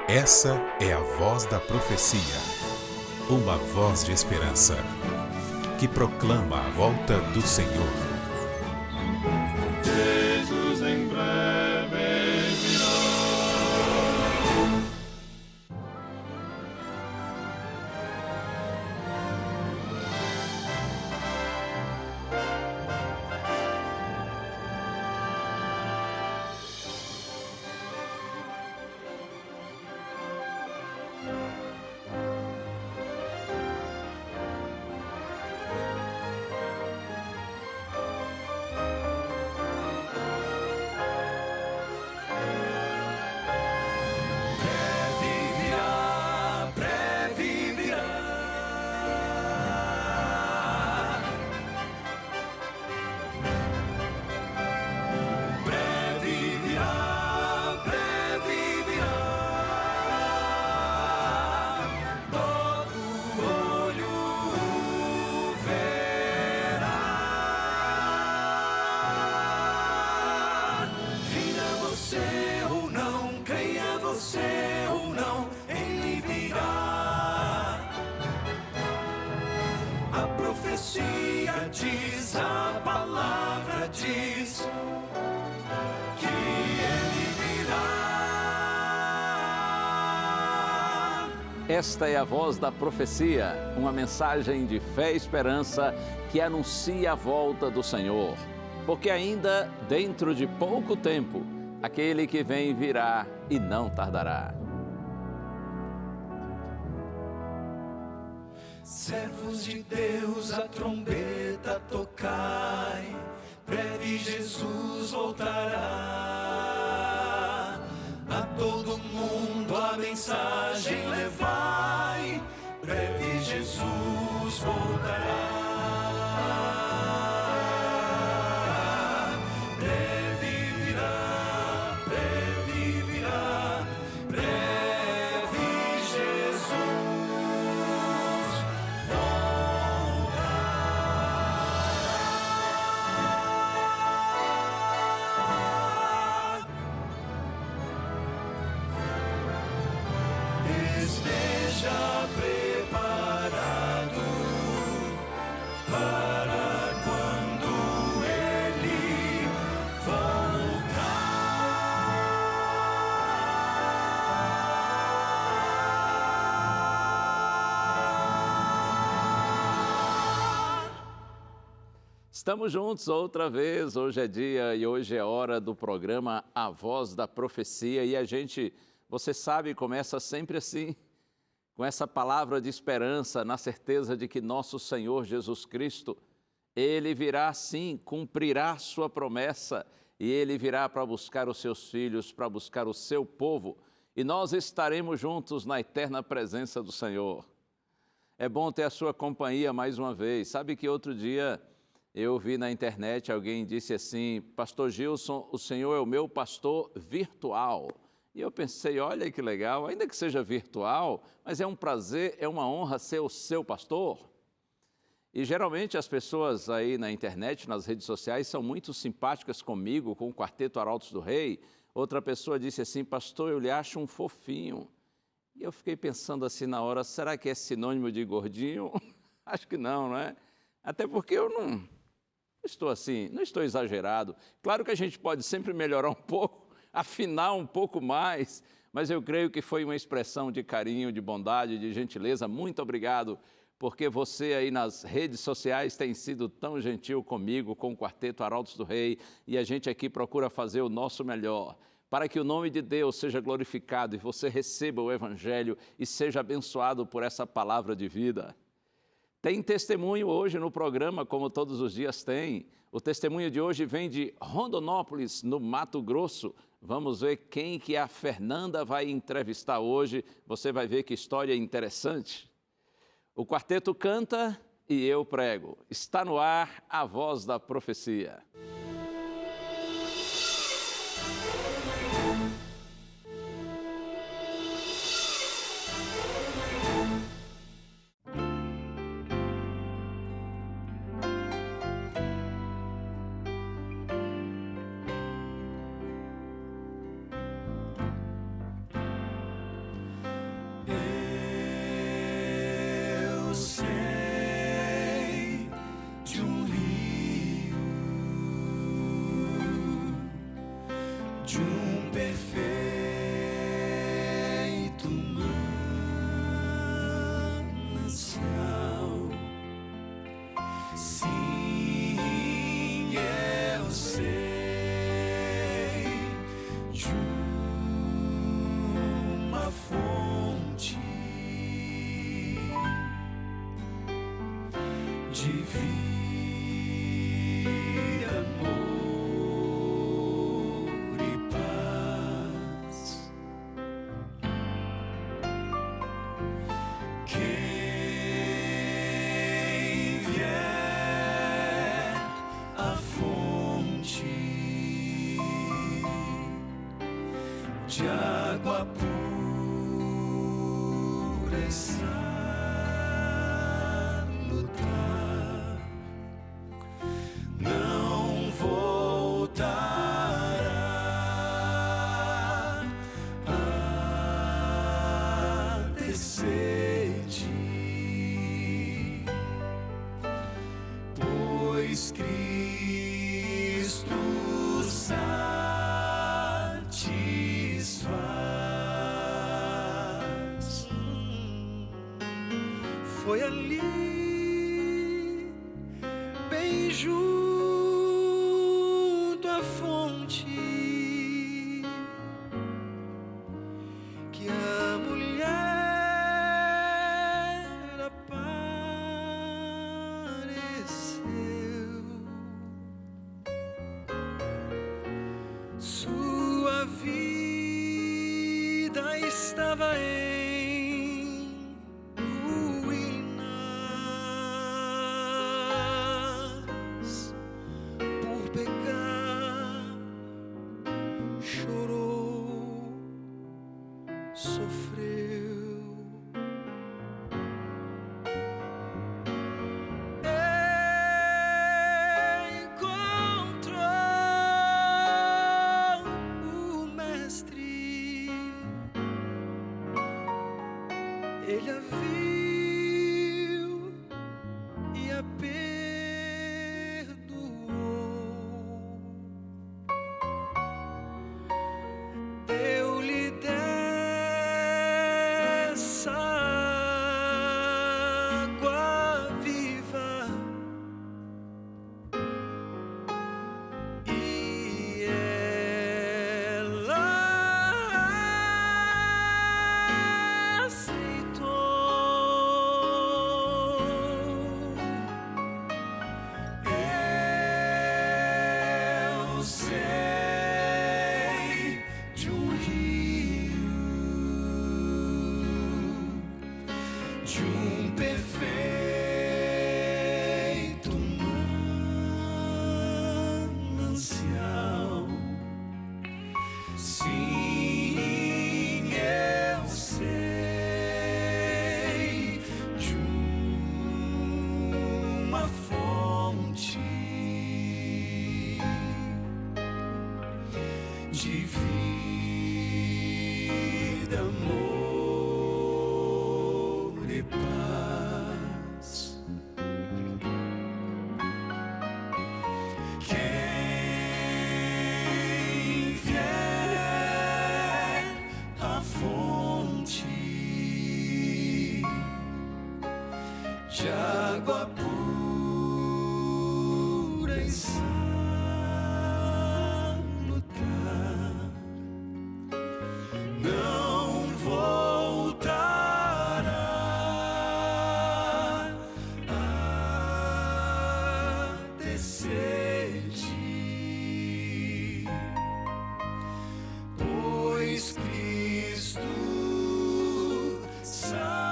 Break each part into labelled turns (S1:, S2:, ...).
S1: Essa é a voz da profecia, uma voz de esperança, que proclama a volta do Senhor.
S2: Jesus em breve virá. Diz, a palavra diz que ele virá.
S3: Esta é a voz da profecia, uma mensagem de fé e esperança que anuncia a volta do Senhor. Porque ainda dentro de pouco tempo, aquele que vem virá e não tardará.
S2: Servos de Deus, a trombeta tocai, breve Jesus voltará. A todo mundo a mensagem levai, breve Jesus voltará.
S3: Estamos juntos outra vez, hoje é dia e hoje é hora do programa A Voz da Profecia e a gente, você sabe, começa sempre assim, com essa palavra de esperança, na certeza de que nosso Senhor Jesus Cristo, Ele virá sim, cumprirá sua promessa e Ele virá para buscar os seus filhos, para buscar o seu povo e nós estaremos juntos na eterna presença do Senhor. É bom ter a sua companhia mais uma vez, sabe que outro dia eu vi na internet, alguém disse assim, Pastor Gilson, o Senhor é o meu pastor virtual. E eu pensei, olha que legal, ainda que seja virtual, mas é um prazer, é uma honra ser o seu pastor. E geralmente as pessoas aí na internet, nas redes sociais, são muito simpáticas comigo, com o Quarteto Arautos do Rei. Outra pessoa disse assim, pastor, eu lhe acho um fofinho. E eu fiquei pensando assim na hora, será que é sinônimo de gordinho? Acho que não, não é? Até porque eu não estou assim, não estou exagerado. Claro que a gente pode sempre melhorar um pouco, afinar um pouco mais, mas eu creio que foi uma expressão de carinho, de bondade, de gentileza. Muito obrigado, porque você aí nas redes sociais tem sido tão gentil comigo, com o Quarteto Arautos do Rei, e a gente aqui procura fazer o nosso melhor, para que o nome de Deus seja glorificado e você receba o Evangelho e seja abençoado por essa palavra de vida. Tem testemunho hoje no programa, como todos os dias tem. O testemunho de hoje vem de Rondonópolis, no Mato Grosso. Vamos ver quem que a Fernanda vai entrevistar hoje. Você vai ver que história interessante. O quarteto canta e eu prego. Está no ar a voz da profecia.
S2: de uma fonte de vida, amor e paz. Quem vier à fonte de água pura e salutar, não voltará a ter sede, pois Cristo satisfaz. Foi ali, bem junto à fonte, que a mulher apareceu. Sua vida estava em ruínas por pecar, chorou, sofreu. Encontrou o Mestre, ele a viu e a perdoou. Deu-lhe dessa água viva e ela aceitou. Eu sei de um rio, de um perfeito manancial. Sim, eu sei de uma fonte de vida, amor e paz. Quem vier à fonte de água pura e salutar, não voltará a ter sede, pois Cristo satisfaz.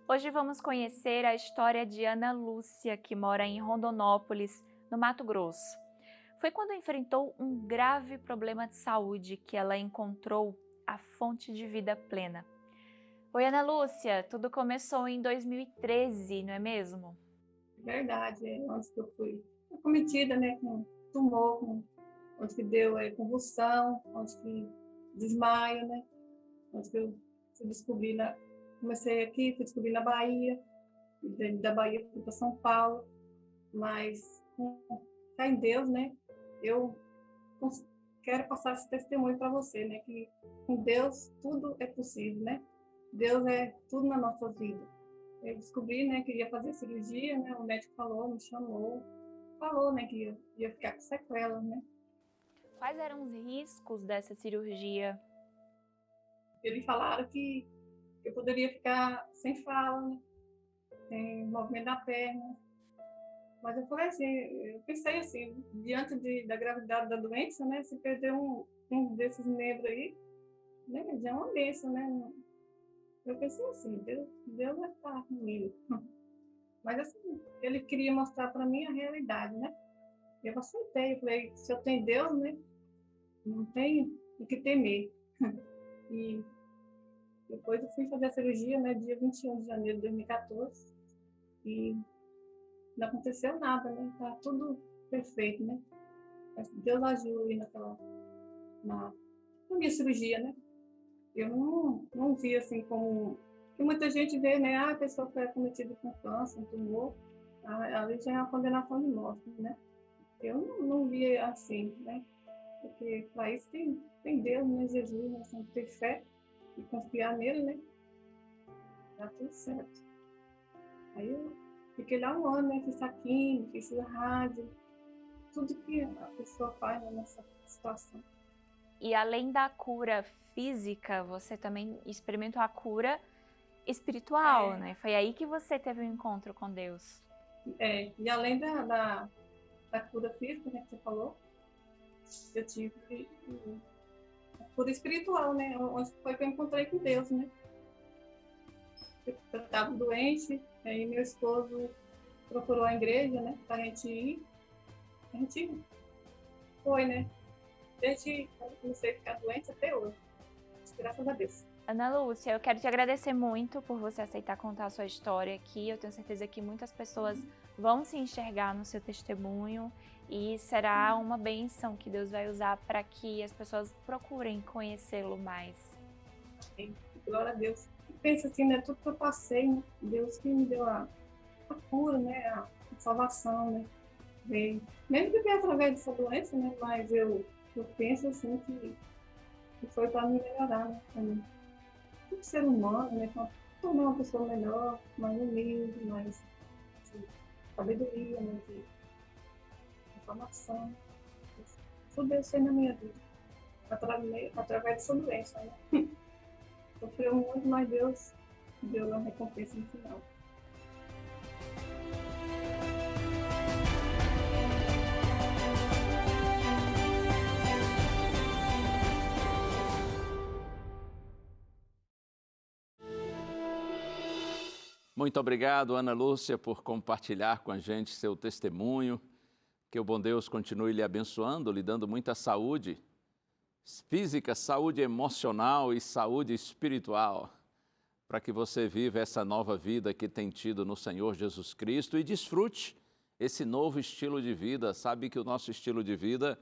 S4: Hoje vamos conhecer a história de Ana Lúcia, que mora em Rondonópolis, no Mato Grosso. Foi quando enfrentou um grave problema de saúde que ela encontrou a fonte de vida plena. Oi, Ana Lúcia, tudo começou em 2013, não é mesmo?
S5: Verdade, antes que eu fui cometida, né, com tumor, onde que deu convulsão, onde que desmaio, né, onde que eu fui descobrir, comecei aqui, fui descobrir na Bahia, da Bahia fui para São Paulo, mas fé em Deus, né, eu quero passar esse testemunho para você, né? Que com Deus tudo é possível, né? Deus é tudo na nossa vida. Eu descobri, né, que ia fazer cirurgia, né? O médico falou, me chamou, falou, né, que ia ficar com sequelas, né?
S4: Quais eram os riscos dessa cirurgia?
S5: Eles falaram que eu poderia ficar sem fala, né? Sem movimento da perna. Mas eu falei assim, eu pensei assim, diante da gravidade da doença, né? Se perder um desses membros aí, né? Já é uma bênção, né? Eu pensei assim, Deus vai estar comigo. Mas assim, ele queria mostrar para mim a realidade, né? Eu aceitei, eu falei, se eu tenho Deus, né? Não tem o que temer. E depois eu fui fazer a cirurgia, né? Dia 21 de janeiro de 2014. E não aconteceu nada, né? Tá tudo perfeito, né? Mas Deus agiu aí na minha cirurgia, né? Eu não vi assim como que muita gente vê, né? Ah, a pessoa foi acometida com câncer, um tumor, ali já é uma condenação de morte, né? Eu não vi assim, né? Porque para isso tem Deus, né? Jesus, nós temos que ter fé e confiar nele, né? Tá tudo certo. Aí eu fiquei lá um ano, né? Fiz saquinho, fiz rádio, tudo que a pessoa faz, né, nessa situação.
S4: E além da cura física, você também experimentou a cura espiritual, né? Foi aí que você teve um encontro com Deus.
S5: E além da cura física, né, que você falou, eu tive a cura espiritual, né? Onde foi que eu encontrei com Deus, né? Eu estava doente, aí meu esposo procurou a igreja, né, pra gente ir. A gente foi, né? Desde quando eu comecei a ficar doente até hoje. Graças a Deus.
S4: Ana Lúcia, eu quero te agradecer muito por você aceitar contar a sua história aqui. Eu tenho certeza que muitas pessoas vão se enxergar no seu testemunho e será uma bênção que Deus vai usar para que as pessoas procurem conhecê-lo mais.
S5: Glória a Deus. Pensa assim, né? Tudo que eu passei, né? Deus que me deu a cura, né? A salvação, né? Mesmo que venha através dessa doença, né? Mas eu penso assim que foi para me melhorar, né? Como ser humano, né? Para tornar uma pessoa melhor, mais humilde, mais de sabedoria, né? De informação. Tudo Deus fez na minha vida. Através dessa doença, né? Sofreu muito, mas Deus deu a recompensa no final.
S3: Muito obrigado, Ana Lúcia, por compartilhar com a gente seu testemunho. Que o bom Deus continue lhe abençoando, lhe dando muita saúde física, saúde emocional e saúde espiritual, para que você viva essa nova vida que tem tido no Senhor Jesus Cristo e desfrute esse novo estilo de vida. Sabe que o nosso estilo de vida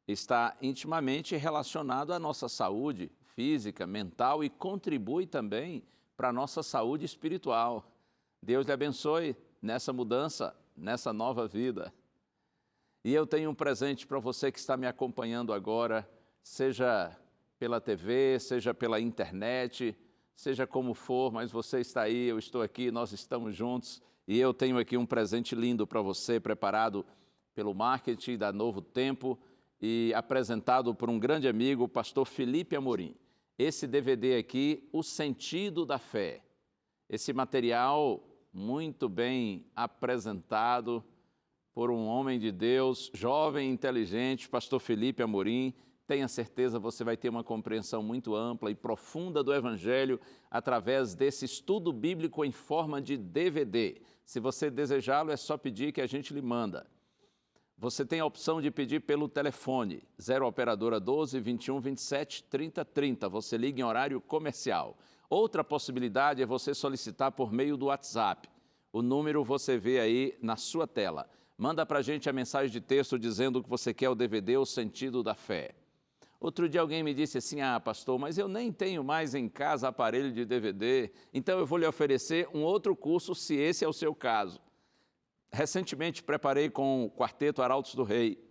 S3: está intimamente relacionado à nossa saúde física, mental e contribui também para a nossa saúde espiritual. Deus lhe abençoe nessa mudança, nessa nova vida. E eu tenho um presente para você que está me acompanhando agora, seja pela TV, seja pela internet, seja como for, mas você está aí, eu estou aqui, nós estamos juntos e eu tenho aqui um presente lindo para você, preparado pelo marketing da Novo Tempo e apresentado por um grande amigo, o pastor Felipe Amorim. Esse DVD aqui, O Sentido da Fé. Esse material muito bem apresentado por um homem de Deus, jovem, inteligente, pastor Felipe Amorim. Tenha certeza, você vai ter uma compreensão muito ampla e profunda do Evangelho através desse estudo bíblico em forma de DVD. Se você desejá-lo, é só pedir que a gente lhe manda. Você tem a opção de pedir pelo telefone, 0 operadora 12 21 27 30 30. Você liga em horário comercial. Outra possibilidade é você solicitar por meio do WhatsApp. O número você vê aí na sua tela. Manda para a gente a mensagem de texto dizendo que você quer o DVD O Sentido da Fé. Outro dia alguém me disse assim, pastor, mas eu nem tenho mais em casa aparelho de DVD, então eu vou lhe oferecer um outro curso se esse é o seu caso. Recentemente preparei com o Quarteto Arautos do Rei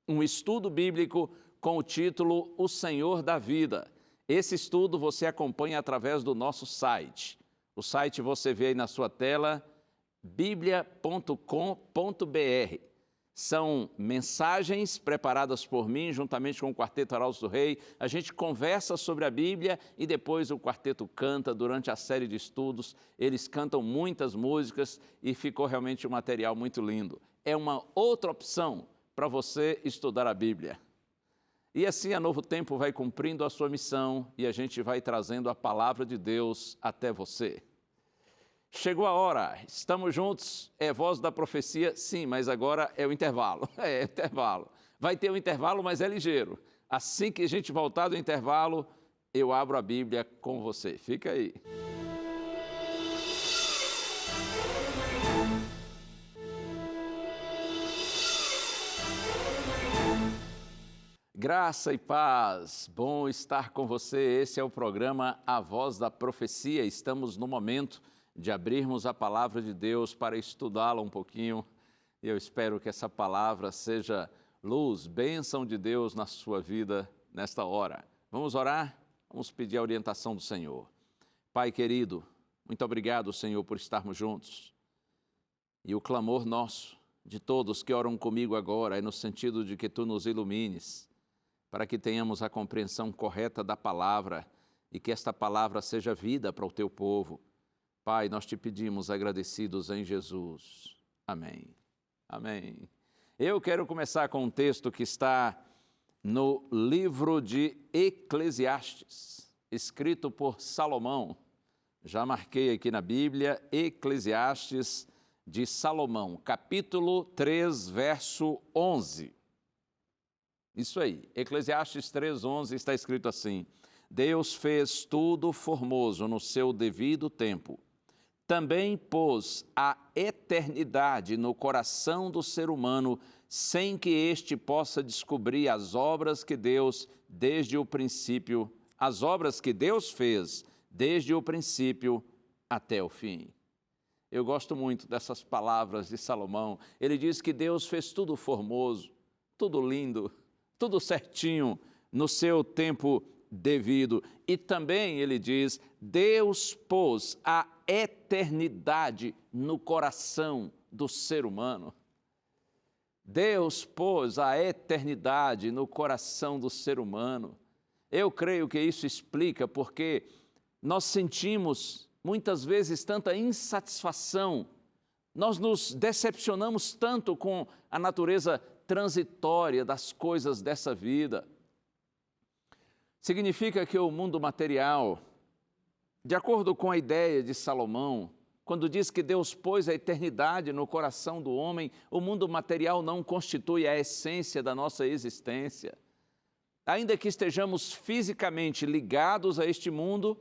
S3: um estudo bíblico com o título O Senhor da Vida. Esse estudo você acompanha através do nosso site. O site você vê aí na sua tela, biblia.com.br. São mensagens preparadas por mim, juntamente com o Quarteto Arautos do Rei. A gente conversa sobre a Bíblia e depois o quarteto canta durante a série de estudos. Eles cantam muitas músicas e ficou realmente um material muito lindo. É uma outra opção para você estudar a Bíblia. E assim a Novo Tempo vai cumprindo a sua missão e a gente vai trazendo a palavra de Deus até você. Chegou a hora, estamos juntos, é Voz da Profecia, sim, mas agora é o intervalo, intervalo. Vai ter um intervalo, mas é ligeiro. Assim que a gente voltar do intervalo, eu abro a Bíblia com você. Fica aí. Graça e paz, bom estar com você. Esse é o programa A Voz da Profecia. Estamos no momento de abrirmos a palavra de Deus para estudá-la um pouquinho. E eu espero que essa palavra seja luz, bênção de Deus na sua vida nesta hora. Vamos orar? Vamos pedir a orientação do Senhor. Pai querido, muito obrigado, Senhor, por estarmos juntos. E o clamor nosso, de todos que oram comigo agora, é no sentido de que Tu nos ilumines, para que tenhamos a compreensão correta da palavra e que esta palavra seja vida para o Teu povo. Pai, nós te pedimos agradecidos em Jesus. Amém. Amém. Eu quero começar com um texto que está no livro de Eclesiastes, escrito por Salomão. Já marquei aqui na Bíblia, Eclesiastes de Salomão, capítulo 3, verso 11. Isso aí, Eclesiastes 3:11 está escrito assim: Deus fez tudo formoso no seu devido tempo. Também pôs a eternidade no coração do ser humano, sem que este possa descobrir as obras que Deus fez desde o princípio até o fim. Eu gosto muito dessas palavras de Salomão. Ele diz que Deus fez tudo formoso, tudo lindo, tudo certinho no seu tempo devido. E também ele diz, Deus pôs a eternidade no coração do ser humano. Deus pôs a eternidade no coração do ser humano. Eu creio que isso explica porque nós sentimos muitas vezes tanta insatisfação, nós nos decepcionamos tanto com a natureza transitória das coisas dessa vida. Significa que o mundo material, de acordo com a ideia de Salomão, quando diz que Deus pôs a eternidade no coração do homem, o mundo material não constitui a essência da nossa existência. Ainda que estejamos fisicamente ligados a este mundo,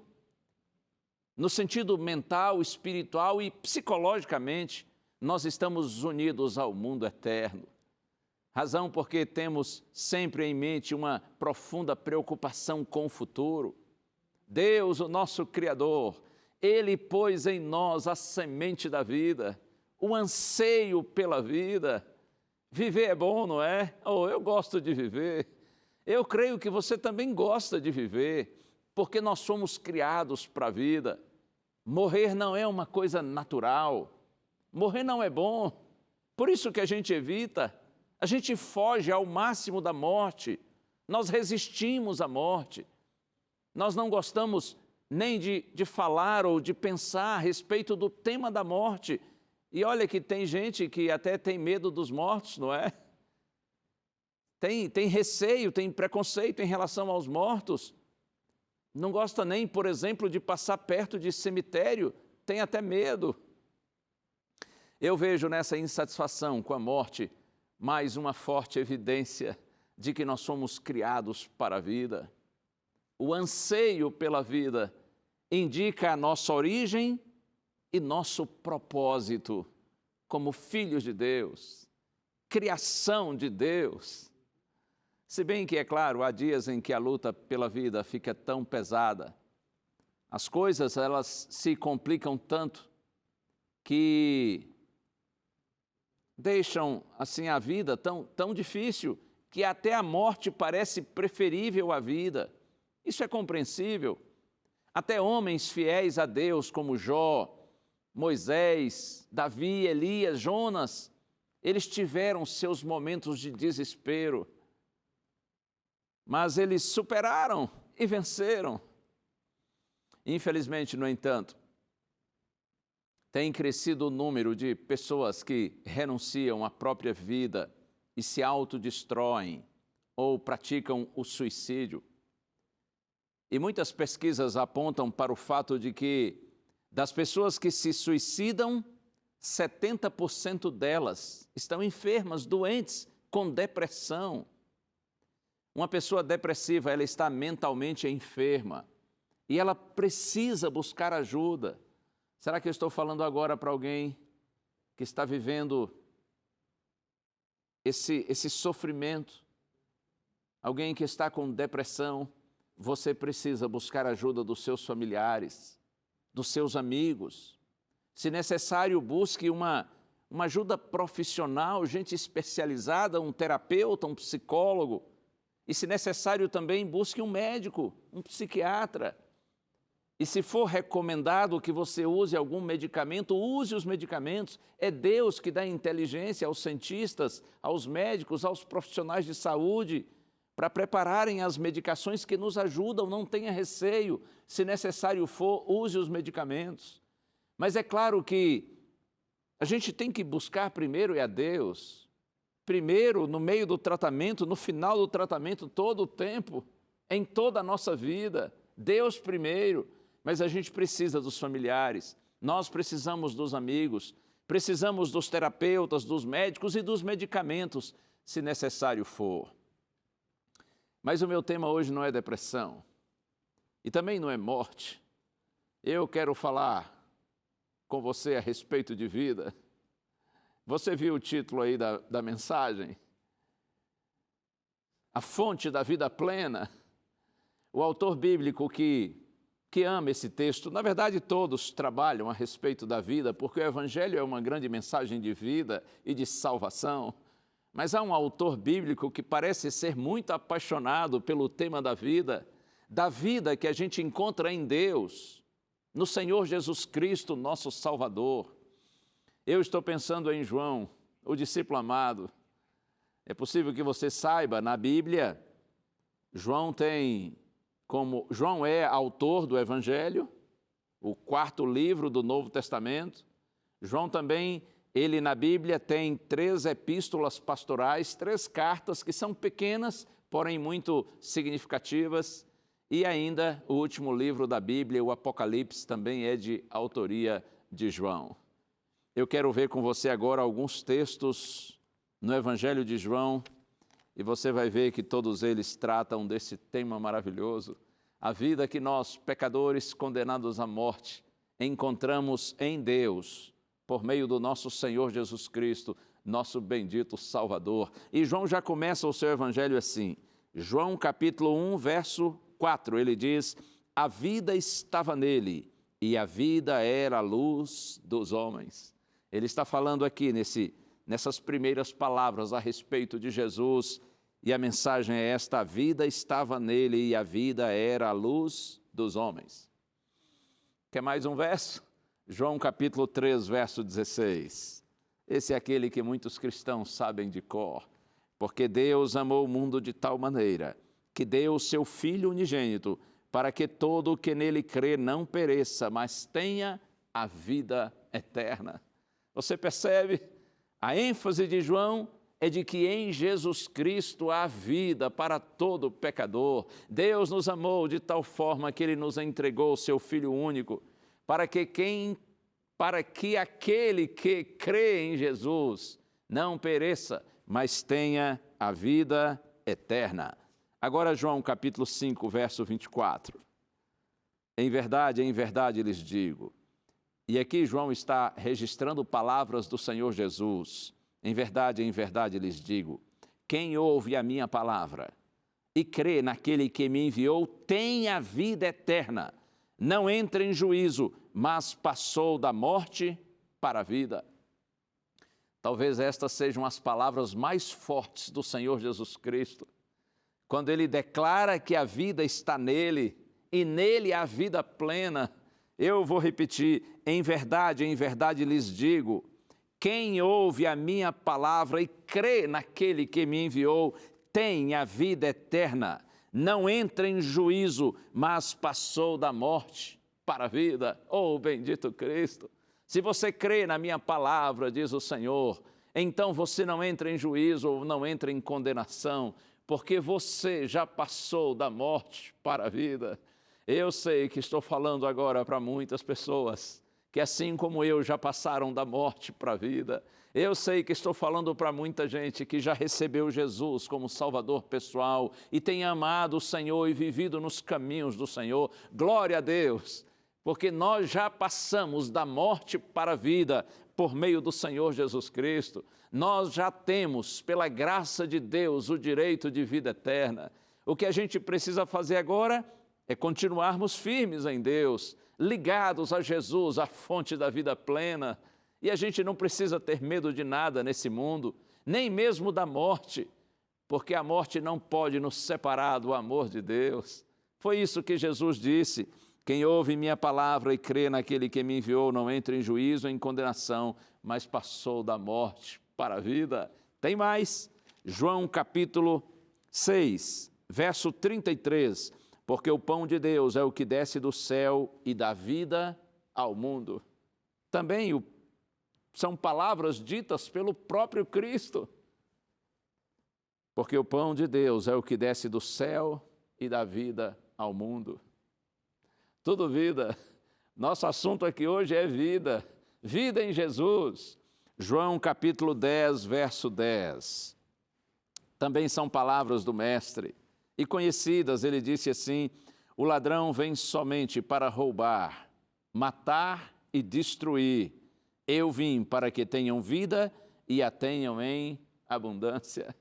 S3: no sentido mental, espiritual e psicologicamente, nós estamos unidos ao mundo eterno. Razão porque temos sempre em mente uma profunda preocupação com o futuro. Deus, o nosso Criador, Ele pôs em nós a semente da vida, o anseio pela vida. Viver é bom, não é? Oh, eu gosto de viver. Eu creio que você também gosta de viver, porque nós somos criados para a vida. Morrer não é uma coisa natural. Morrer não é bom. Por isso que a gente evita. A gente foge ao máximo da morte, nós resistimos à morte, nós não gostamos nem de falar ou de pensar a respeito do tema da morte. E olha que tem gente que até tem medo dos mortos, não é? Tem receio, tem preconceito em relação aos mortos. Não gosta nem, por exemplo, de passar perto de cemitério, tem até medo. Eu vejo nessa insatisfação com a morte mais uma forte evidência de que nós somos criados para a vida. O anseio pela vida indica a nossa origem e nosso propósito como filhos de Deus, criação de Deus. Se bem que, é claro, há dias em que a luta pela vida fica tão pesada, as coisas elas se complicam tanto que deixam assim a vida tão difícil que até a morte parece preferível à vida. Isso é compreensível. Até homens fiéis a Deus, como Jó, Moisés, Davi, Elias, Jonas, eles tiveram seus momentos de desespero, mas eles superaram e venceram. Infelizmente, no entanto, tem crescido o número de pessoas que renunciam à própria vida e se autodestroem ou praticam o suicídio. E muitas pesquisas apontam para o fato de que, das pessoas que se suicidam, 70% delas estão enfermas, doentes, com depressão. Uma pessoa depressiva, ela está mentalmente enferma e ela precisa buscar ajuda. Será que eu estou falando agora para alguém que está vivendo esse sofrimento? Alguém que está com depressão? Você precisa buscar ajuda dos seus familiares, dos seus amigos. Se necessário, busque uma ajuda profissional, gente especializada, um terapeuta, um psicólogo. E, se necessário, também busque um médico, um psiquiatra. E se for recomendado que você use algum medicamento, use os medicamentos. É Deus que dá inteligência aos cientistas, aos médicos, aos profissionais de saúde, para prepararem as medicações que nos ajudam. Não tenha receio. Se necessário for, use os medicamentos. Mas é claro que a gente tem que buscar primeiro a Deus. Primeiro, no meio do tratamento, no final do tratamento, todo o tempo, em toda a nossa vida. Deus primeiro. Mas a gente precisa dos familiares, nós precisamos dos amigos, precisamos dos terapeutas, dos médicos e dos medicamentos, se necessário for. Mas o meu tema hoje não é depressão e também não é morte. Eu quero falar com você a respeito de vida. Você viu o título aí da mensagem? A fonte da vida plena. O autor bíblico que ama esse texto, na verdade todos trabalham a respeito da vida, porque o Evangelho é uma grande mensagem de vida e de salvação, mas há um autor bíblico que parece ser muito apaixonado pelo tema da vida que a gente encontra em Deus, no Senhor Jesus Cristo, nosso Salvador. Eu estou pensando em João, o discípulo amado. É possível que você saiba, na Bíblia, João é autor do Evangelho, o 4º livro do Novo Testamento. João também, ele na Bíblia tem 3 epístolas pastorais, 3 cartas que são pequenas, porém muito significativas. E ainda o último livro da Bíblia, o Apocalipse, também é de autoria de João. Eu quero ver com você agora alguns textos no Evangelho de João, e você vai ver que todos eles tratam desse tema maravilhoso, a vida que nós, pecadores condenados à morte, encontramos em Deus, por meio do nosso Senhor Jesus Cristo, nosso bendito Salvador. E João já começa o seu Evangelho assim, João capítulo 1, verso 4, ele diz: a vida estava nele, e a vida era a luz dos homens. Ele está falando aqui nessas primeiras palavras a respeito de Jesus, e a mensagem é esta: a vida estava nele e a vida era a luz dos homens. Quer mais um verso? João capítulo 3, verso 16. Esse é aquele que muitos cristãos sabem de cor. Porque Deus amou o mundo de tal maneira que deu o seu Filho unigênito, para que todo o que nele crê não pereça, mas tenha a vida eterna. Você percebe? A ênfase de João é de que em Jesus Cristo há vida para todo pecador. Deus nos amou de tal forma que Ele nos entregou o seu Filho único, para que aquele que crê em Jesus não pereça, mas tenha a vida eterna. Agora João capítulo 5, verso 24. Em verdade lhes digo. E aqui João está registrando palavras do Senhor Jesus. Em verdade lhes digo, quem ouve a minha palavra e crê naquele que me enviou, tem a vida eterna. Não entra em juízo, mas passou da morte para a vida. Talvez estas sejam as palavras mais fortes do Senhor Jesus Cristo, quando Ele declara que a vida está nele e nele há vida plena. Eu vou repetir, em verdade lhes digo, quem ouve a minha palavra e crê naquele que me enviou, tem a vida eterna, não entra em juízo, mas passou da morte para a vida. Oh, bendito Cristo! Se você crê na minha palavra, diz o Senhor, então você não entra em juízo ou não entra em condenação, porque você já passou da morte para a vida. Eu sei que estou falando agora para muitas pessoas que, assim como eu, já passaram da morte para a vida. Eu sei que estou falando para muita gente que já recebeu Jesus como Salvador pessoal e tem amado o Senhor e vivido nos caminhos do Senhor. Glória a Deus! Porque nós já passamos da morte para a vida por meio do Senhor Jesus Cristo. Nós já temos, pela graça de Deus, o direito de vida eterna. O que a gente precisa fazer agora é continuarmos firmes em Deus, ligados a Jesus, a fonte da vida plena. E a gente não precisa ter medo de nada nesse mundo, nem mesmo da morte, porque a morte não pode nos separar do amor de Deus. Foi isso que Jesus disse. Quem ouve minha palavra e crê naquele que me enviou não entra em juízo, em condenação, mas passou da morte para a vida. Tem mais. João capítulo 6, verso 33. Porque o pão de Deus é o que desce do céu e dá vida ao mundo. Também são palavras ditas pelo próprio Cristo. Porque o pão de Deus é o que desce do céu e dá vida ao mundo. Tudo vida. Nosso assunto aqui hoje é vida. Vida em Jesus. João capítulo 10, verso 10. Também são palavras do Mestre. E conhecidas, ele disse assim, o ladrão vem somente para roubar, matar e destruir. Eu vim para que tenham vida e a tenham em abundância.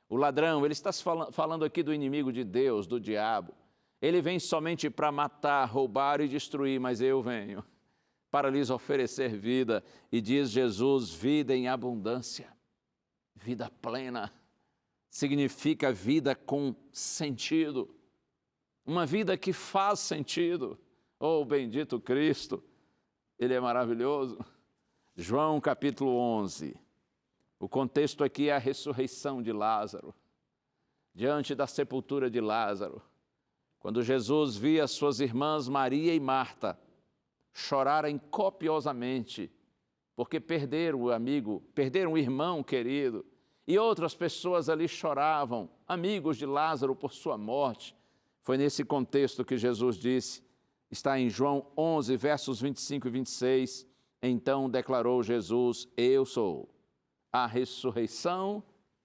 S3: O ladrão, ele está falando aqui do inimigo de Deus, do diabo. Ele vem somente para matar, roubar e destruir, mas eu venho para lhes oferecer vida. E diz Jesus, vida em abundância, vida plena. Significa vida com sentido, uma vida que faz sentido. Oh, bendito Cristo, Ele é maravilhoso. João capítulo 11, o contexto aqui é a ressurreição de Lázaro. Diante da sepultura de Lázaro, quando Jesus via suas irmãs Maria e Marta chorarem copiosamente, porque perderam o amigo, perderam o irmão querido, e outras pessoas ali choravam, amigos de Lázaro por sua morte. Foi nesse contexto que Jesus disse, está em João 11, versos 25 e 26, então declarou Jesus, eu sou a ressurreição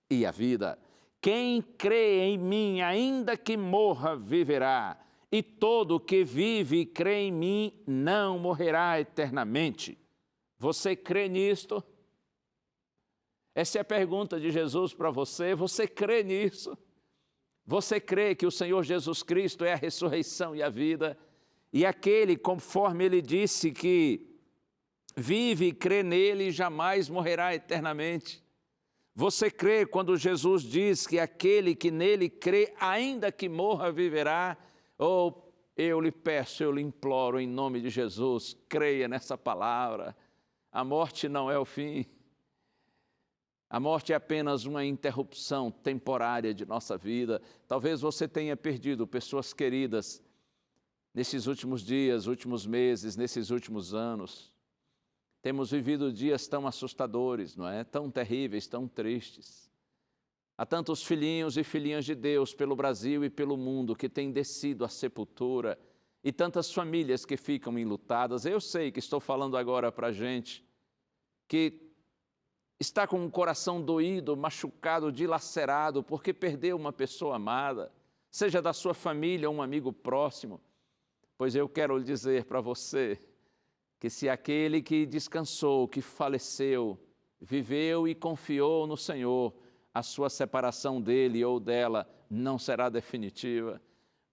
S3: e a vida. Quem crê em mim, ainda que morra, viverá, e todo que vive e crê em mim não morrerá eternamente. Você crê nisto? Essa é a pergunta de Jesus para você. Você crê nisso? Você crê que o Senhor Jesus Cristo é a ressurreição e a vida? E aquele, conforme Ele disse, que vive e crê nele e jamais morrerá eternamente? Você crê quando Jesus diz que aquele que nele crê, ainda que morra, viverá? Ou eu lhe peço, eu lhe imploro, em nome de Jesus, creia nessa palavra. A morte não é o fim. A morte é apenas uma interrupção temporária de nossa vida. Talvez você tenha perdido pessoas queridas nesses últimos dias, últimos meses, nesses últimos anos. Temos vivido dias tão assustadores, não é? Tão terríveis, tão tristes. Há tantos filhinhos e filhinhas de Deus pelo Brasil e pelo mundo que têm descido à sepultura e tantas famílias que ficam enlutadas. Eu sei que estou falando agora para gente que está com o coração doído, machucado, dilacerado, porque perdeu uma pessoa amada, seja da sua família ou um amigo próximo. Pois eu quero lhe dizer para você que se aquele que descansou, que faleceu, viveu e confiou no Senhor, a sua separação dele ou dela não será definitiva,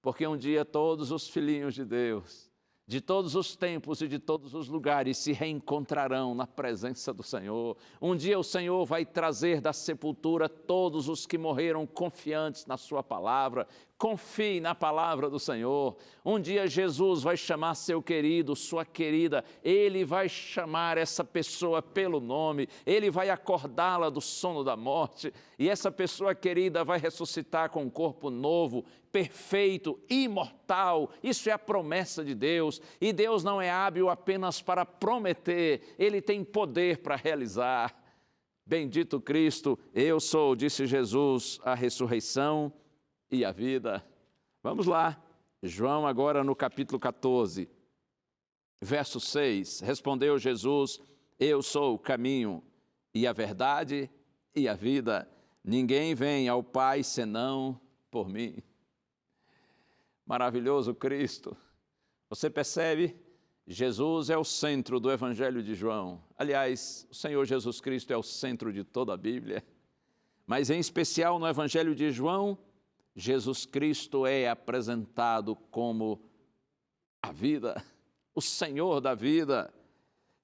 S3: porque um dia todos os filhinhos de Deus de todos os tempos e de todos os lugares se reencontrarão na presença do Senhor. Um dia o Senhor vai trazer da sepultura todos os que morreram confiantes na sua palavra. Confie na palavra do Senhor. Um dia Jesus vai chamar seu querido, sua querida. Ele vai chamar essa pessoa pelo nome. Ele vai acordá-la do sono da morte. E essa pessoa querida vai ressuscitar com um corpo novo, perfeito, imortal. Isso é a promessa de Deus. E Deus não é hábil apenas para prometer. Ele tem poder para realizar. Bendito Cristo, eu sou, disse Jesus, a ressurreição e a vida. Vamos lá, João agora no capítulo 14, verso 6, respondeu Jesus, eu sou o caminho e a verdade e a vida, ninguém vem ao Pai senão por mim. Maravilhoso Cristo, você percebe? Jesus é o centro do Evangelho de João. Aliás, o Senhor Jesus Cristo é o centro de toda a Bíblia, mas em especial no Evangelho de João, Jesus Cristo é apresentado como a vida, o Senhor da vida.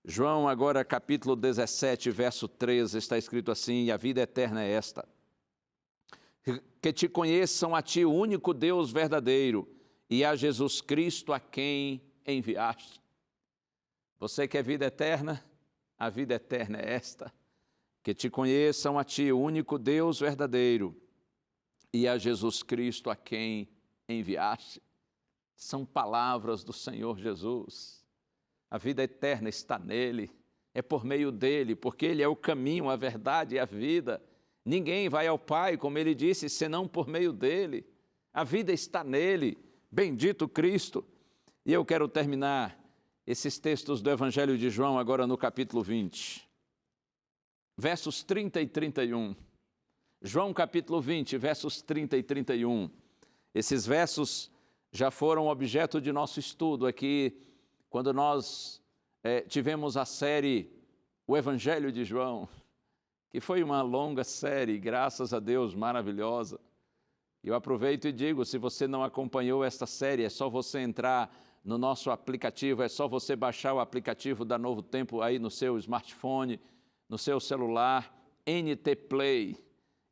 S3: João agora capítulo 17, verso 13, está escrito assim, e a vida eterna é esta, que te conheçam a ti, o único Deus verdadeiro, e a Jesus Cristo a quem enviaste. Você quer vida eterna? A vida eterna é esta, que te conheçam a ti, o único Deus verdadeiro, e a Jesus Cristo a quem enviaste. São palavras do Senhor Jesus. A vida eterna está nele, é por meio dele, porque ele é o caminho, a verdade e a vida. Ninguém vai ao Pai, como ele disse, senão por meio dele. A vida está nele, bendito Cristo. E eu quero terminar esses textos do Evangelho de João agora no capítulo 20, versos 30 e 31. João capítulo 20, versos 30 e 31. Esses versos já foram objeto de nosso estudo aqui, quando nós tivemos a série O Evangelho de João, que foi uma longa série, graças a Deus, maravilhosa. Eu aproveito e digo, se você não acompanhou esta série, é só você entrar no nosso aplicativo, é só você baixar o aplicativo da Novo Tempo aí no seu smartphone, no seu celular, NT Play.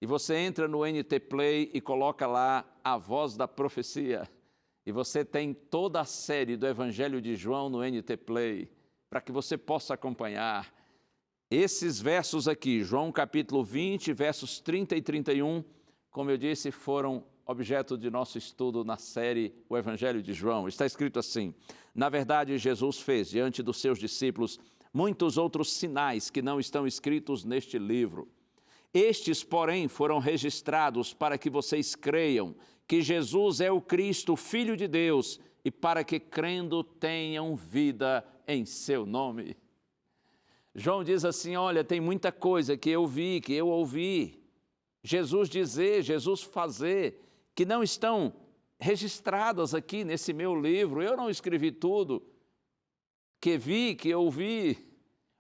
S3: E você entra no NT Play e coloca lá a voz da profecia. E você tem toda a série do Evangelho de João no NT Play, para que você possa acompanhar. Esses versos aqui, João capítulo 20, versos 30 e 31, como eu disse, foram objeto de nosso estudo na série O Evangelho de João. Está escrito assim, na verdade, Jesus fez diante dos seus discípulos muitos outros sinais que não estão escritos neste livro. Estes, porém, foram registrados para que vocês creiam que Jesus é o Cristo, Filho de Deus, e para que, crendo, tenham vida em seu nome. João diz assim, olha, tem muita coisa que eu vi, que eu ouvi, Jesus dizer, Jesus fazer, que não estão registradas aqui nesse meu livro. Eu não escrevi tudo que vi, que ouvi,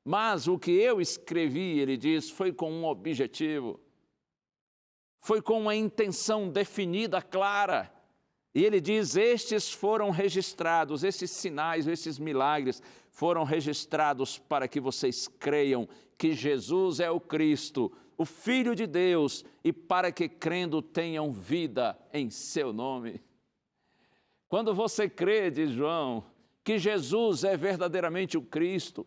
S3: mas o que eu escrevi, ele diz, foi com um objetivo, foi com uma intenção definida, clara. E ele diz, estes foram registrados, esses sinais, esses milagres foram registrados para que vocês creiam que Jesus é o Cristo, o Filho de Deus, e para que crendo tenham vida em seu nome. Quando você crê, diz João, que Jesus é verdadeiramente o Cristo,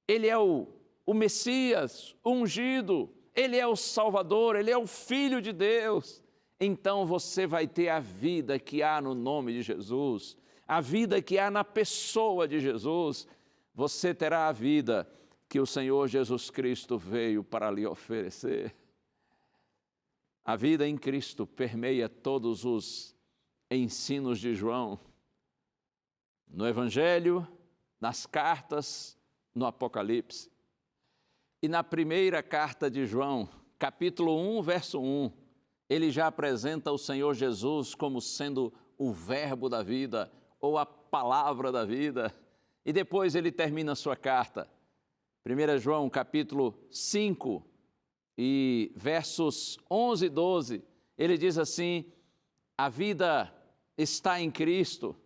S3: Ele é o Messias, o ungido, Ele é o Salvador, Ele é o Filho de Deus, então você vai ter a vida que há no nome de Jesus, a vida que há na pessoa de Jesus. Você terá a vida que o Senhor Jesus Cristo veio para lhe oferecer. A vida em Cristo permeia todos os ensinos de João, no Evangelho, nas cartas, no Apocalipse. E na primeira carta de João, capítulo 1, verso 1, ele já apresenta o Senhor Jesus como sendo o verbo da vida, ou a palavra da vida. E depois ele termina a sua carta. 1 João, capítulo 5, e versos 11 e 12, ele diz assim, a vida está em Cristo,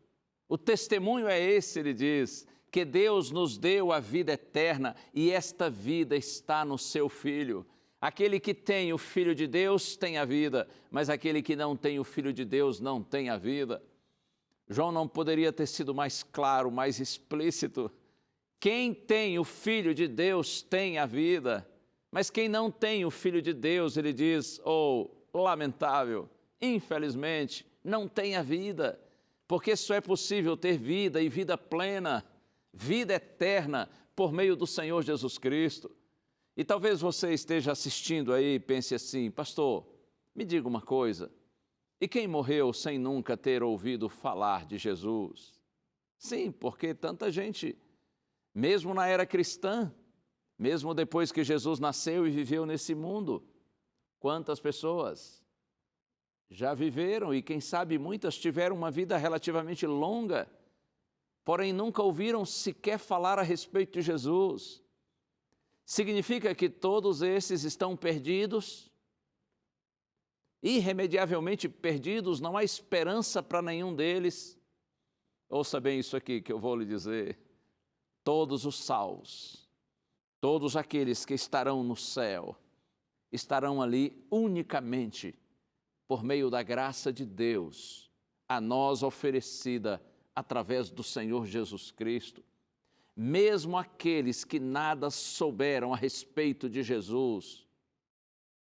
S3: O testemunho é esse, ele diz, que Deus nos deu a vida eterna e esta vida está no seu Filho. Aquele que tem o Filho de Deus tem a vida, mas aquele que não tem o Filho de Deus não tem a vida. João não poderia ter sido mais claro, mais explícito. Quem tem o Filho de Deus tem a vida, mas quem não tem o Filho de Deus, ele diz, lamentável, infelizmente, não tem a vida, porque só é possível ter vida e vida plena, vida eterna, por meio do Senhor Jesus Cristo. E talvez você esteja assistindo aí e pense assim, pastor, me diga uma coisa, e quem morreu sem nunca ter ouvido falar de Jesus? Sim, porque tanta gente, mesmo na era cristã, mesmo depois que Jesus nasceu e viveu nesse mundo, quantas pessoas já viveram e quem sabe muitas tiveram uma vida relativamente longa, porém nunca ouviram sequer falar a respeito de Jesus. Significa que todos esses estão perdidos, irremediavelmente perdidos, não há esperança para nenhum deles. Ouça bem isso aqui que eu vou lhe dizer. Todos os salvos, todos aqueles que estarão no céu, estarão ali unicamente por meio da graça de Deus, a nós oferecida através do Senhor Jesus Cristo. Mesmo aqueles que nada souberam a respeito de Jesus,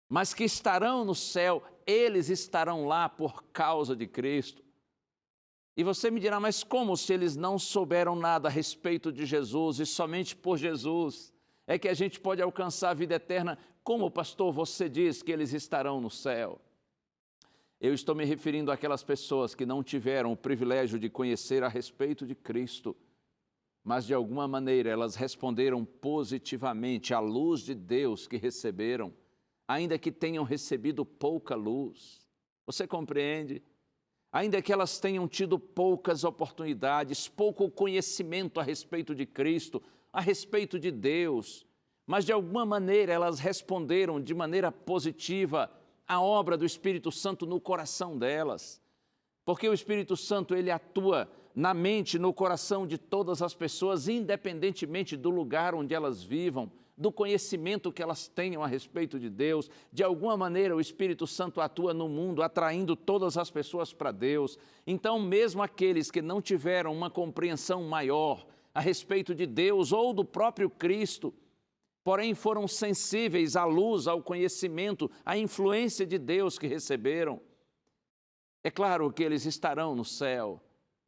S3: mas que estarão no céu, eles estarão lá por causa de Cristo. E você me dirá, mas como se eles não souberam nada a respeito de Jesus e somente por Jesus é que a gente pode alcançar a vida eterna? Como, pastor, você diz que eles estarão no céu? Eu estou me referindo àquelas pessoas que não tiveram o privilégio de conhecer a respeito de Cristo, mas de alguma maneira elas responderam positivamente à luz de Deus que receberam, ainda que tenham recebido pouca luz. Você compreende? Ainda que elas tenham tido poucas oportunidades, pouco conhecimento a respeito de Cristo, a respeito de Deus, mas de alguma maneira elas responderam de maneira positiva à obra do Espírito Santo no coração delas. Porque o Espírito Santo, ele atua na mente, no coração de todas as pessoas, independentemente do lugar onde elas vivam, do conhecimento que elas tenham a respeito de Deus. De alguma maneira o Espírito Santo atua no mundo, atraindo todas as pessoas para Deus. Então, mesmo aqueles que não tiveram uma compreensão maior a respeito de Deus ou do próprio Cristo, porém foram sensíveis à luz, ao conhecimento, à influência de Deus que receberam, é claro que eles estarão no céu.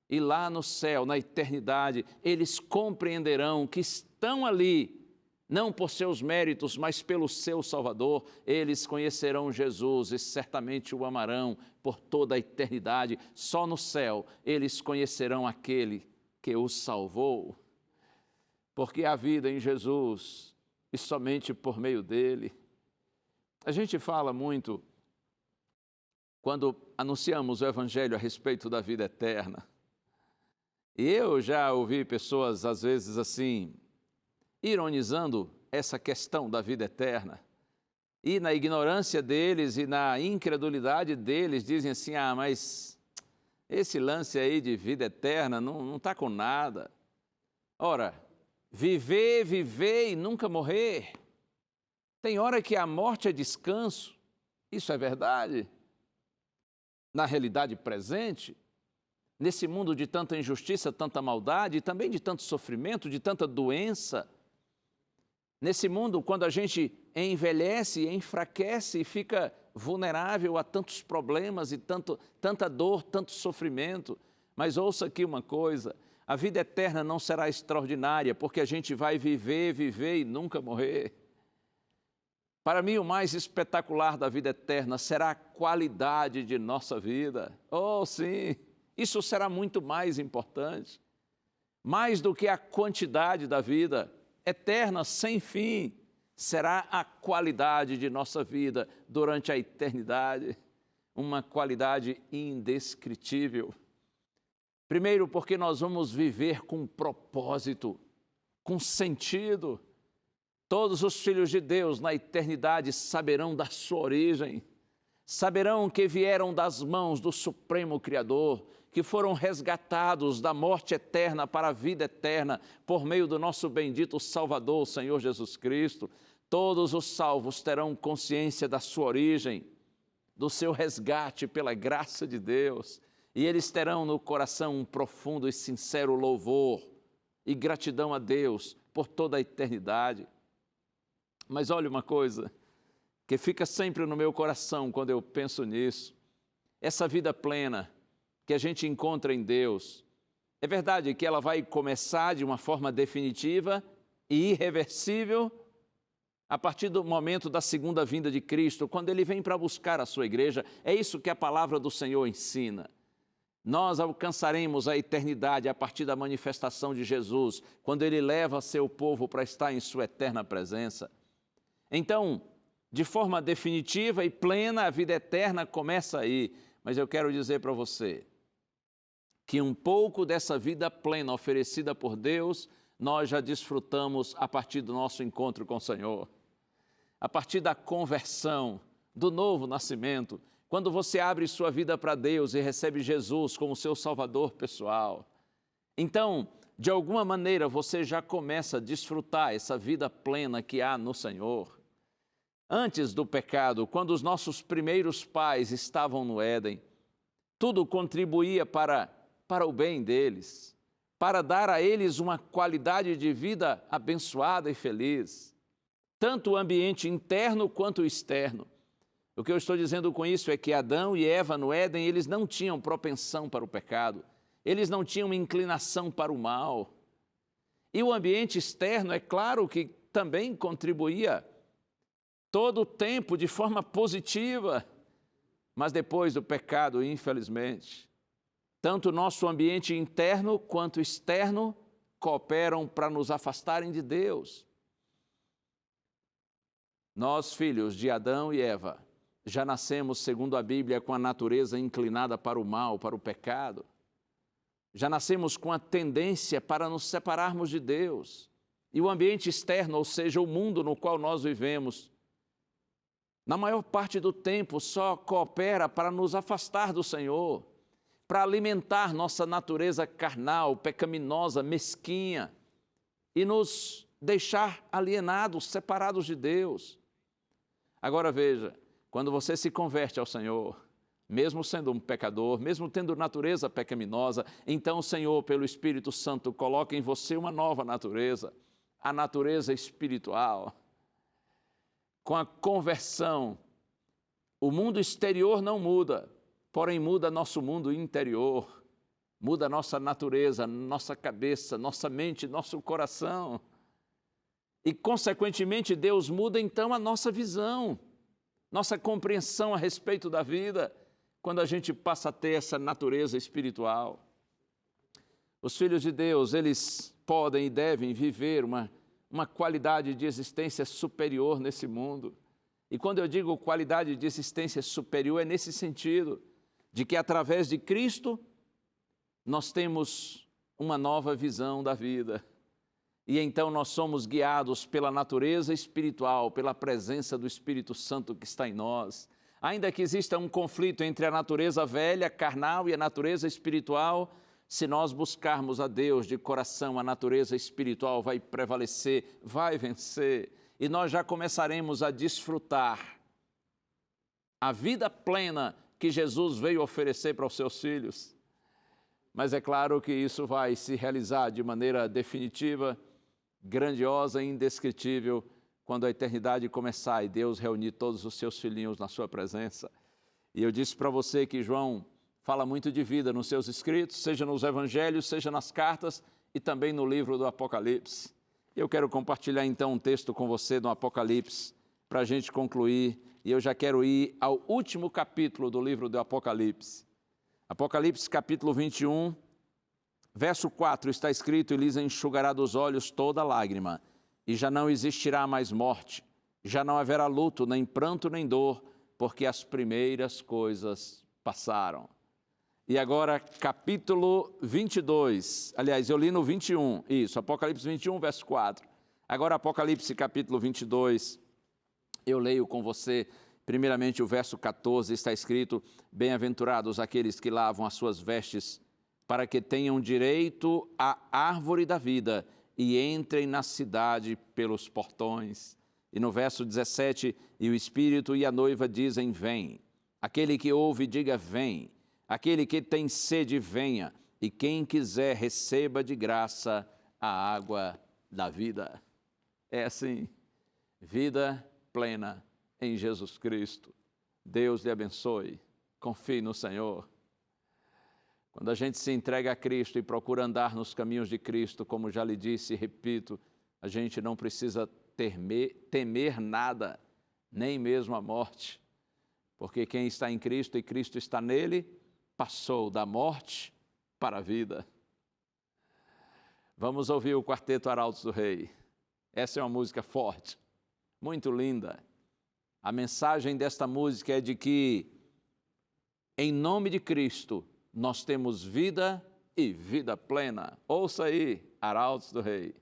S3: E lá no céu, na eternidade, eles compreenderão que estão ali, não por seus méritos, mas pelo seu Salvador. Eles conhecerão Jesus e certamente o amarão por toda a eternidade. Só no céu eles conhecerão aquele que os salvou. Porque há vida em Jesus e somente por meio dele. A gente fala muito, quando anunciamos o Evangelho a respeito da vida eterna. E eu já ouvi pessoas, às vezes assim, ironizando essa questão da vida eterna. E na ignorância deles e na incredulidade deles, dizem assim, mas esse lance aí de vida eterna não está com nada. Ora, viver e nunca morrer. Tem hora que a morte é descanso. Isso é verdade? Na realidade presente, nesse mundo de tanta injustiça, tanta maldade, e também de tanto sofrimento, de tanta doença, nesse mundo, quando a gente envelhece, enfraquece e fica vulnerável a tantos problemas e tanta dor, tanto sofrimento. Mas ouça aqui uma coisa, a vida eterna não será extraordinária, porque a gente vai viver e nunca morrer. Para mim, o mais espetacular da vida eterna será a qualidade de nossa vida. Oh, sim! Isso será muito mais importante, mais do que a quantidade da vida eterna, sem fim, será a qualidade de nossa vida durante a eternidade, uma qualidade indescritível. Primeiro, porque nós vamos viver com propósito, com sentido. Todos os filhos de Deus na eternidade saberão da sua origem, saberão que vieram das mãos do Supremo Criador, que foram resgatados da morte eterna para a vida eterna por meio do nosso bendito Salvador, o Senhor Jesus Cristo. Todos os salvos terão consciência da sua origem, do seu resgate pela graça de Deus, e eles terão no coração um profundo e sincero louvor e gratidão a Deus por toda a eternidade. Mas olha uma coisa que fica sempre no meu coração quando eu penso nisso, essa vida plena que a gente encontra em Deus, é verdade que ela vai começar de uma forma definitiva e irreversível a partir do momento da segunda vinda de Cristo, quando Ele vem para buscar a sua igreja. É isso que a palavra do Senhor ensina. Nós alcançaremos a eternidade a partir da manifestação de Jesus, quando Ele leva seu povo para estar em sua eterna presença. Então, de forma definitiva e plena, a vida eterna começa aí. Mas eu quero dizer para você que um pouco dessa vida plena oferecida por Deus, nós já desfrutamos a partir do nosso encontro com o Senhor. A partir da conversão, do novo nascimento, quando você abre sua vida para Deus e recebe Jesus como seu Salvador pessoal. Então, de alguma maneira, você já começa a desfrutar essa vida plena que há no Senhor. Antes do pecado, quando os nossos primeiros pais estavam no Éden, tudo contribuía para o bem deles, para dar a eles uma qualidade de vida abençoada e feliz, tanto o ambiente interno quanto o externo. O que eu estou dizendo com isso é que Adão e Eva no Éden, eles não tinham propensão para o pecado, eles não tinham inclinação para o mal. E o ambiente externo, é claro que também contribuía todo o tempo de forma positiva, mas depois do pecado, infelizmente, tanto o nosso ambiente interno quanto externo cooperam para nos afastarem de Deus. Nós, filhos de Adão e Eva, já nascemos, segundo a Bíblia, com a natureza inclinada para o mal, para o pecado. Já nascemos com a tendência para nos separarmos de Deus. E o ambiente externo, ou seja, o mundo no qual nós vivemos, na maior parte do tempo só coopera para nos afastar do Senhor, para alimentar nossa natureza carnal, pecaminosa, mesquinha, e nos deixar alienados, separados de Deus. Agora veja, quando você se converte ao Senhor, mesmo sendo um pecador, mesmo tendo natureza pecaminosa, então o Senhor, pelo Espírito Santo, coloca em você uma nova natureza, a natureza espiritual. Com a conversão, o mundo exterior não muda, porém muda nosso mundo interior, muda nossa natureza, nossa cabeça, nossa mente, nosso coração. E, consequentemente, Deus muda então a nossa visão, nossa compreensão a respeito da vida, quando a gente passa a ter essa natureza espiritual. Os filhos de Deus, eles podem e devem viver uma qualidade de existência superior nesse mundo. E quando eu digo qualidade de existência superior, é nesse sentido, de que através de Cristo, nós temos uma nova visão da vida. E então nós somos guiados pela natureza espiritual, pela presença do Espírito Santo que está em nós. Ainda que exista um conflito entre a natureza velha, carnal, e a natureza espiritual, se nós buscarmos a Deus de coração, a natureza espiritual vai prevalecer, vai vencer, e nós já começaremos a desfrutar a vida plena que Jesus veio oferecer para os seus filhos. Mas é claro que isso vai se realizar de maneira definitiva, grandiosa e indescritível, quando a eternidade começar e Deus reunir todos os seus filhinhos na sua presença. E eu disse para você que João fala muito de vida nos seus escritos, seja nos evangelhos, seja nas cartas e também no livro do Apocalipse. Eu quero compartilhar então um texto com você do Apocalipse, para a gente concluir, e eu já quero ir ao último capítulo do livro do Apocalipse. Apocalipse capítulo 21, verso 4, está escrito: e lhes enxugará dos olhos toda lágrima, e já não existirá mais morte, já não haverá luto, nem pranto, nem dor, porque as primeiras coisas passaram. E agora, capítulo 22, aliás, eu li no 21, isso, Apocalipse 21, verso 4. Agora, Apocalipse capítulo 22, eu leio com você, primeiramente o verso 14, está escrito: bem-aventurados aqueles que lavam as suas vestes para que tenham direito à árvore da vida e entrem na cidade pelos portões. E no verso 17, e o Espírito e a noiva dizem, vem. Aquele que ouve, diga, vem. Aquele que tem sede, venha. E quem quiser, receba de graça a água da vida. É assim, vida plena em Jesus Cristo. Deus lhe abençoe. Confie no Senhor. Quando a gente se entrega a Cristo e procura andar nos caminhos de Cristo, como já lhe disse e repito, a gente não precisa temer nada, nem mesmo a morte. Porque quem está em Cristo e Cristo está nele, passou da morte para a vida. Vamos ouvir o Quarteto Arautos do Rei. Essa é uma música forte, muito linda. A mensagem desta música é de que, em nome de Cristo, nós temos vida e vida plena. Ouça aí, Arautos do Rei.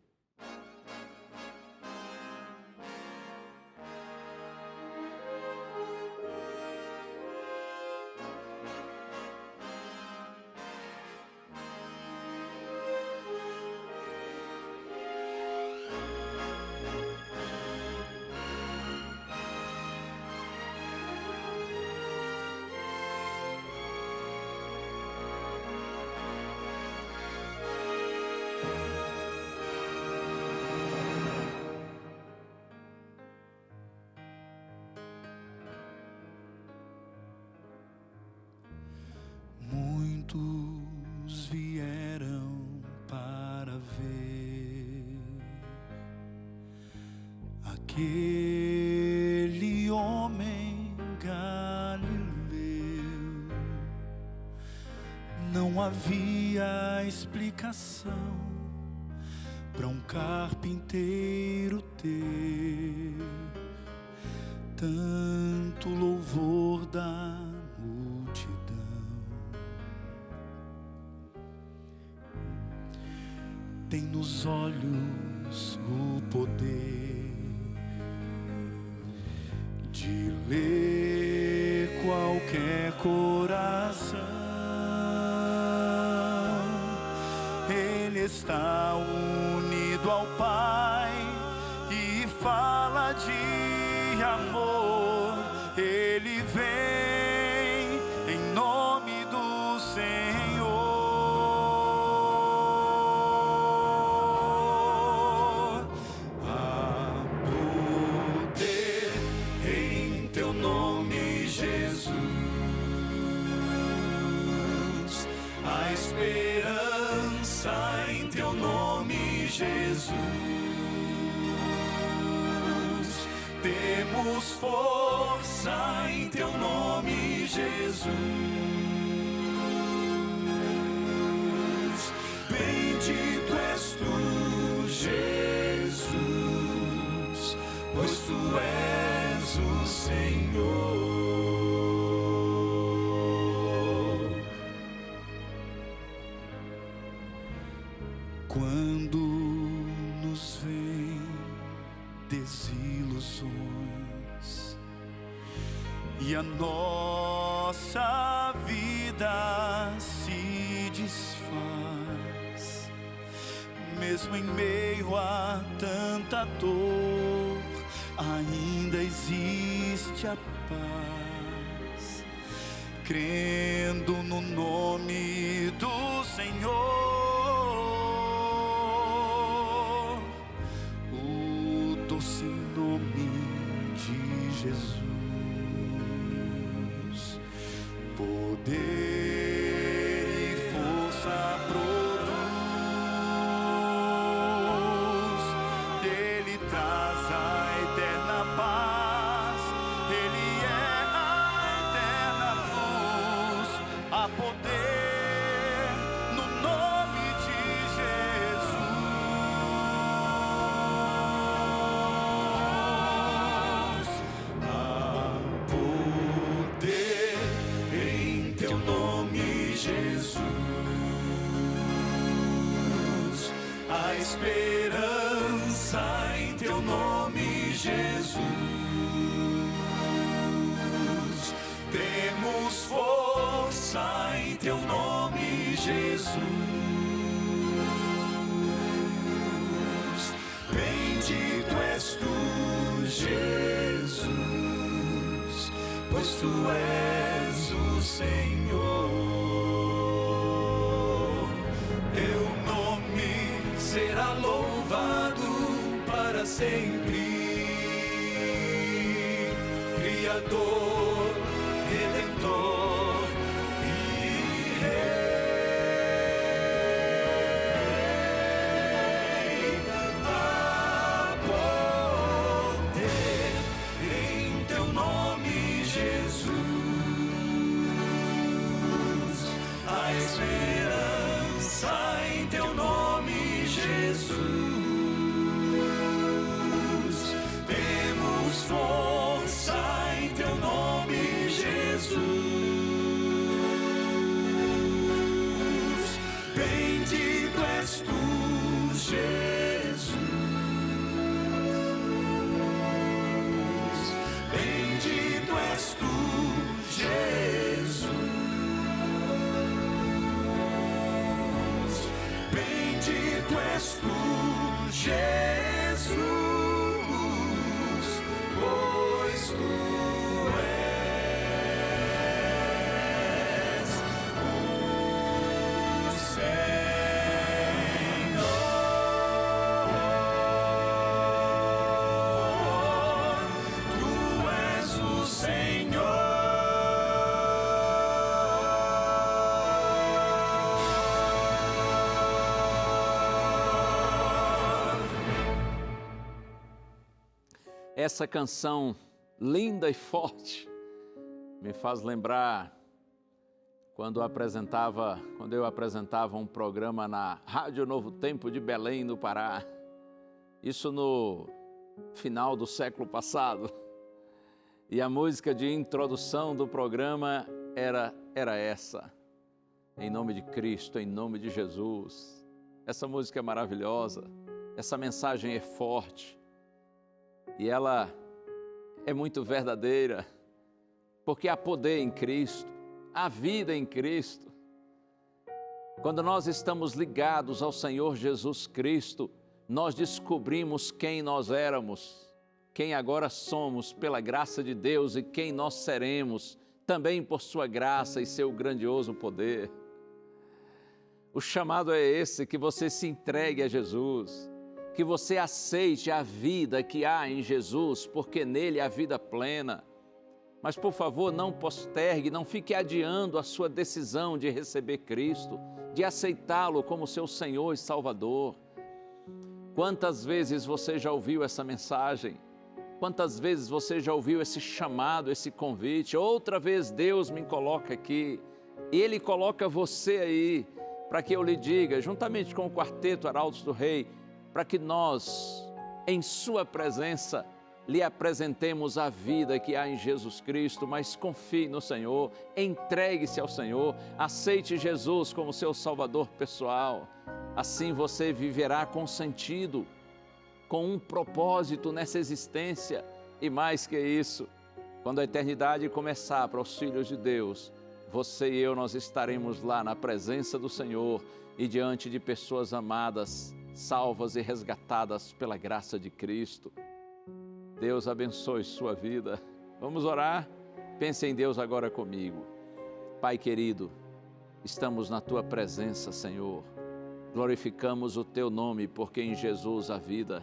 S2: Muitos vieram para ver aquele homem galileu. Não havia explicação para um carpinteiro ter tanto louvor da multidão. Tem nos olhos o poder de ler qualquer coração. Ele está unido ao Pai e fala de amor. Ele vem em nome do Senhor. Esperança em teu nome, Jesus. Temos força em teu nome, Jesus. Bendito és tu, Jesus, pois tu és o Senhor. Quando nos vem desilusões e a nossa vida se desfaz, mesmo em meio a tanta dor, ainda existe a paz, crendo no nome do Senhor. Doce nome de Jesus, poder e força produz, dele traz a eterna paz, ele é a eterna luz, a poder no nome de Jesus. A esperança em teu nome, Jesus. Temos força em teu nome, Jesus. Bendito és tu, Jesus, pois tu és o Senhor. Teu nome será louvado para sempre. Criador, Redentor e Rei. Há poder em teu nome, Jesus. Há esperança em teu nome, Jesus. Temos força em teu nome, Jesus. Bendito és tu, Jesus. Bendito és tu, Jesus. Bendito és tu, Jesus, pois tu és o Senhor. Tu és o Senhor.
S3: Essa canção linda e forte me faz lembrar quando eu apresentava um programa na Rádio Novo Tempo de Belém, no Pará. Isso no final do século passado. E a música de introdução do programa era essa. Em nome de Cristo, em nome de Jesus. Essa música é maravilhosa. Essa mensagem é forte. E ela é muito verdadeira, porque há poder em Cristo, há vida em Cristo. Quando nós estamos ligados ao Senhor Jesus Cristo, nós descobrimos quem nós éramos, quem agora somos pela graça de Deus e quem nós seremos, também por sua graça e seu grandioso poder. O chamado é esse, que você se entregue a Jesus, que você aceite a vida que há em Jesus, porque nele há vida plena. Mas, por favor, não postergue, não fique adiando a sua decisão de receber Cristo, de aceitá-lo como seu Senhor e Salvador. Quantas vezes você já ouviu essa mensagem? Quantas vezes você já ouviu esse chamado, esse convite? Outra vez Deus me coloca aqui, Ele coloca você aí, para que eu lhe diga, juntamente com o quarteto Arautos do Rei, para que nós, em sua presença, lhe apresentemos a vida que há em Jesus Cristo, mas confie no Senhor, entregue-se ao Senhor, aceite Jesus como seu Salvador pessoal. Assim você viverá com sentido, com um propósito nessa existência, e mais que isso, quando a eternidade começar para os filhos de Deus, você e eu, nós estaremos lá na presença do Senhor e diante de pessoas amadas, salvas e resgatadas pela graça de Cristo. Deus abençoe sua vida. Vamos orar? Pense em Deus agora comigo. Pai querido, estamos na Tua presença, Senhor. Glorificamos o Teu nome, porque em Jesus há vida,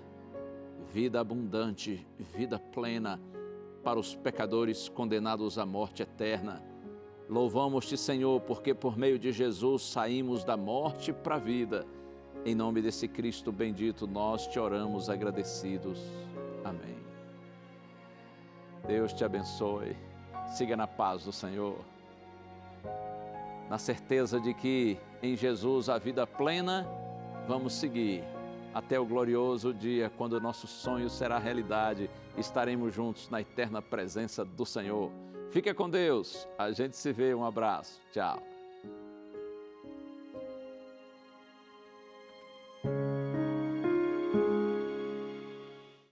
S3: vida abundante, vida plena para os pecadores condenados à morte eterna. Louvamos-Te, Senhor, porque por meio de Jesus saímos da morte para a vida. Em nome desse Cristo bendito, nós Te oramos agradecidos. Amém. Deus te abençoe. Siga na paz do Senhor, na certeza de que em Jesus a vida plena. Vamos seguir até o glorioso dia quando o nosso sonho será realidade. Estaremos juntos na eterna presença do Senhor. Fica com Deus. A gente se vê. Um abraço. Tchau.